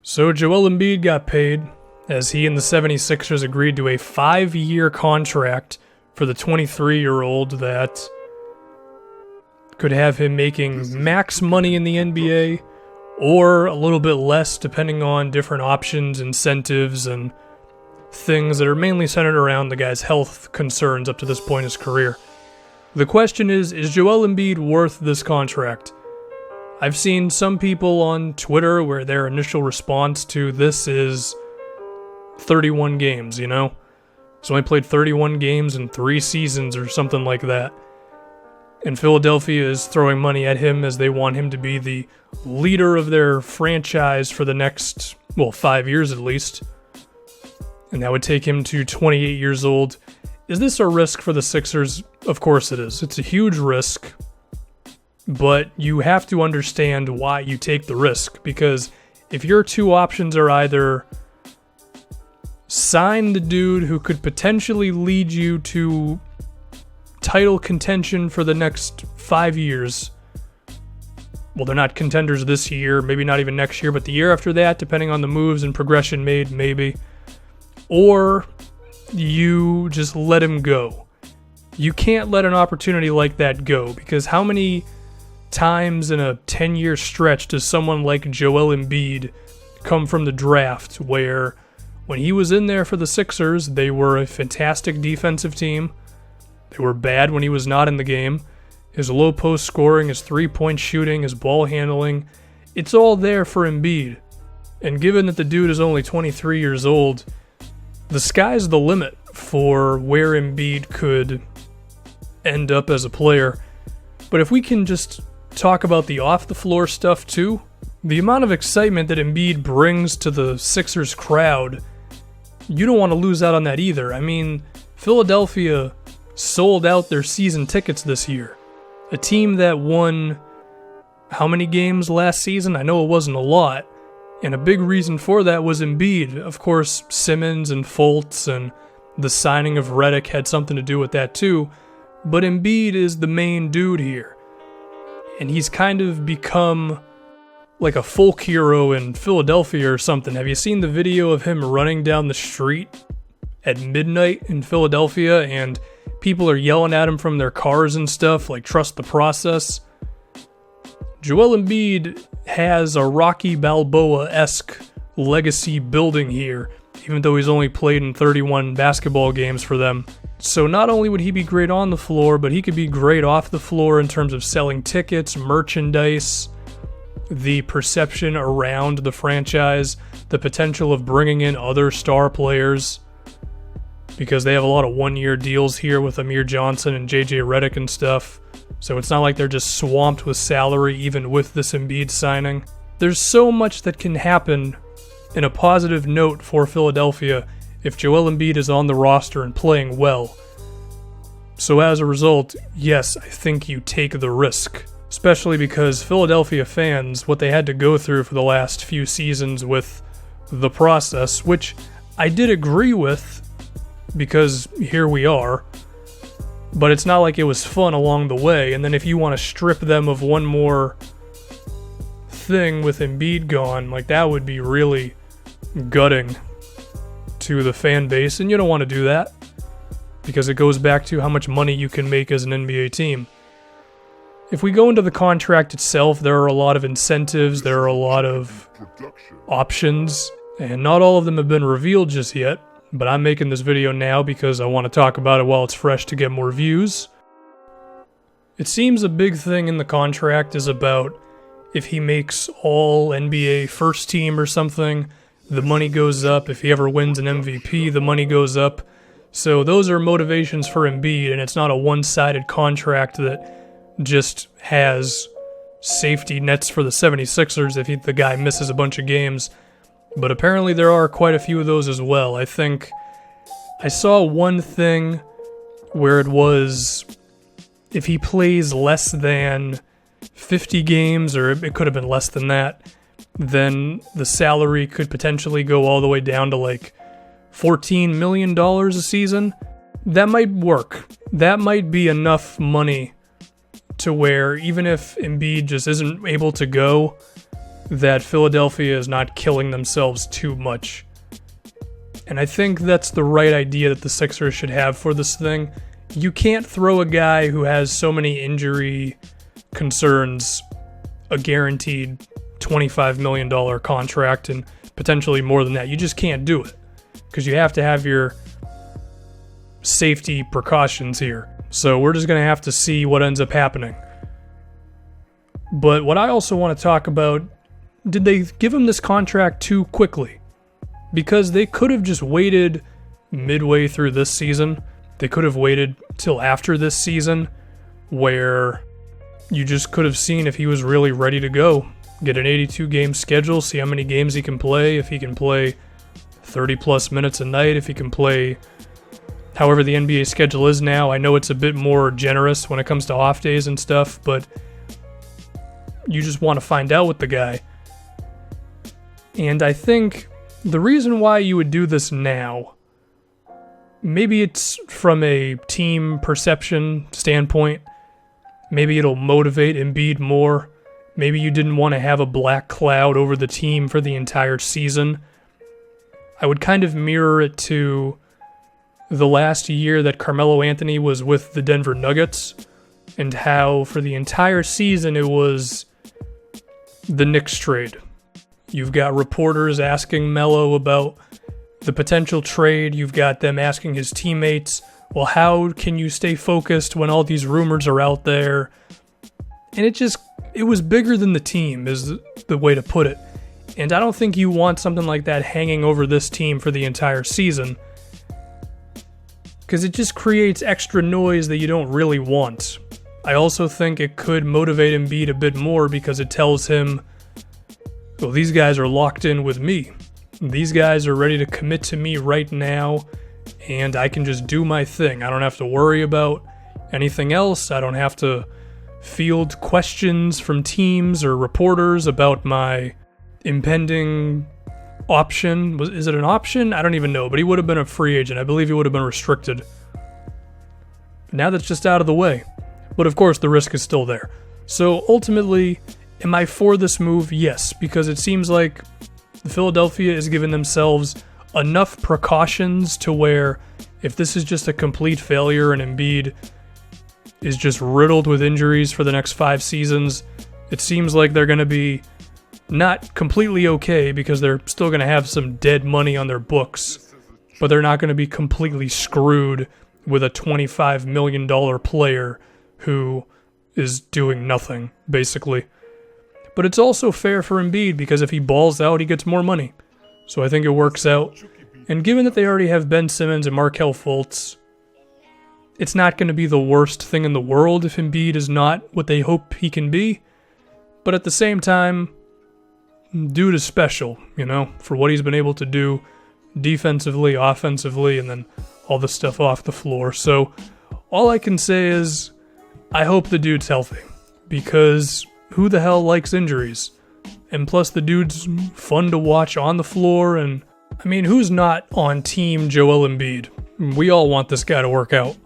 So Joel Embiid got paid as he and the 76ers agreed to a 5-year contract for the 23-year-old that could have him making max money in the NBA or a little bit less depending on different options, incentives, and things that are mainly centered around the guy's health concerns up to this point in his career. The question is Joel Embiid worth this contract? I've seen some people on Twitter where their initial response to this is 31 games, you know? He's only played 31 games in 3 seasons or something like that. And Philadelphia is throwing money at him as they want him to be the leader of their franchise for the next, 5 years at least. And that would take him to 28 years old. Is this a risk for the Sixers? Of course it is. It's a huge risk. But you have to understand why you take the risk. Because if your two options are either sign the dude who could potentially lead you to title contention for the next 5 years. Well, they're not contenders this year, maybe not even next year, but the year after that, depending on the moves and progression made, maybe. Or you just let him go. You can't let an opportunity like that go, because how many times in a 10-year stretch does someone like Joel Embiid come from the draft where when he was in there for the Sixers, they were a fantastic defensive team. They were bad when he was not in the game. His low post scoring, his three-point shooting, his ball handling, it's all there for Embiid. And given that the dude is only 23 years old, the sky's the limit for where Embiid could end up as a player. But if we can just talk about the off-the-floor stuff too, the amount of excitement that Embiid brings to the Sixers crowd, you don't want to lose out on that either. I mean, Philadelphia sold out their season tickets this year. A team that won how many games last season? I know it wasn't a lot. And a big reason for that was Embiid. Of course, Simmons and Fultz and the signing of Redick had something to do with that too. But Embiid is the main dude here. And he's kind of become like a folk hero in Philadelphia or something. Have you seen the video of him running down the street at midnight in Philadelphia and people are yelling at him from their cars and stuff, like trust the process? Joel Embiid has a Rocky Balboa-esque legacy building here, even though he's only played in 31 basketball games for them. So not only would he be great on the floor, but he could be great off the floor in terms of selling tickets, merchandise, the perception around the franchise, the potential of bringing in other star players, because they have a lot of one-year deals here with Amir Johnson and JJ Redick and stuff. So it's not like they're just swamped with salary even with this Embiid signing. There's so much that can happen in a positive note for Philadelphia if Joel Embiid is on the roster and playing well. So as a result, yes, I think you take the risk. Especially because Philadelphia fans, what they had to go through for the last few seasons with the process, which I did agree with, because here we are, but it's not like it was fun along the way. And then if you want to strip them of one more thing with Embiid gone, like that would be really gutting to the fan base, and you don't want to do that because it goes back to how much money you can make as an NBA team. If we go into the contract itself, there are a lot of incentives, there are a lot of options, and not all of them have been revealed just yet. But I'm making this video now because I want to talk about it while it's fresh to get more views. It seems a big thing in the contract is about if he makes all NBA first team or something, the money goes up. If he ever wins an MVP, the money goes up. So those are motivations for Embiid, and it's not a one-sided contract that just has safety nets for the 76ers if the guy misses a bunch of games. But apparently there are quite a few of those as well. I think I saw one thing where it was if he plays less than 50 games, or it could have been less than that, then the salary could potentially go all the way down to like $14 million a season. That might work. That might be enough money to where even if Embiid just isn't able to go, that Philadelphia is not killing themselves too much. And I think that's the right idea that the Sixers should have for this thing. You can't throw a guy who has so many injury concerns a guaranteed $25 million contract and potentially more than that. You just can't do it because you have to have your safety precautions here. So we're just going to have to see what ends up happening. But what I also want to talk about, did they give him this contract too quickly? Because they could have just waited midway through this season. They could have waited till after this season where you just could have seen if he was really ready to go. Get an 82-game schedule, see how many games he can play, if he can play 30-plus minutes a night, if he can play however the NBA schedule is now. I know it's a bit more generous when it comes to off days and stuff, but you just want to find out with the guy. And I think the reason why you would do this now, maybe it's from a team perception standpoint. Maybe it'll motivate Embiid more. Maybe you didn't want to have a black cloud over the team for the entire season. I would kind of mirror it to the last year that Carmelo Anthony was with the Denver Nuggets and how for the entire season it was the Knicks trade. You've got reporters asking Melo about the potential trade. You've got them asking his teammates, well, how can you stay focused when all these rumors are out there? And it was bigger than the team is the way to put it. And I don't think you want something like that hanging over this team for the entire season, because it just creates extra noise that you don't really want. I also think it could motivate Embiid a bit more because it tells him, well, these guys are locked in with me. These guys are ready to commit to me right now, and I can just do my thing. I don't have to worry about anything else. I don't have to field questions from teams or reporters about my impending option. Is it an option? I don't even know, but he would have been a free agent. I believe he would have been restricted. Now that's just out of the way. But of course, the risk is still there. So ultimately, am I for this move? Yes, because it seems like Philadelphia is giving themselves enough precautions to where if this is just a complete failure and Embiid is just riddled with injuries for the next 5 seasons, it seems like they're going to be not completely okay because they're still going to have some dead money on their books, but they're not going to be completely screwed with a $25 million player who is doing nothing, basically. But it's also fair for Embiid because if he balls out, he gets more money. So I think it works out. And given that they already have Ben Simmons and Markelle Fultz, it's not going to be the worst thing in the world if Embiid is not what they hope he can be. But at the same time, dude is special, for what he's been able to do defensively, offensively, and then all the stuff off the floor. So all I can say is I hope the dude's healthy because who the hell likes injuries? And plus the dude's fun to watch on the floor, and I mean, who's not on team Joel Embiid? We all want this guy to work out.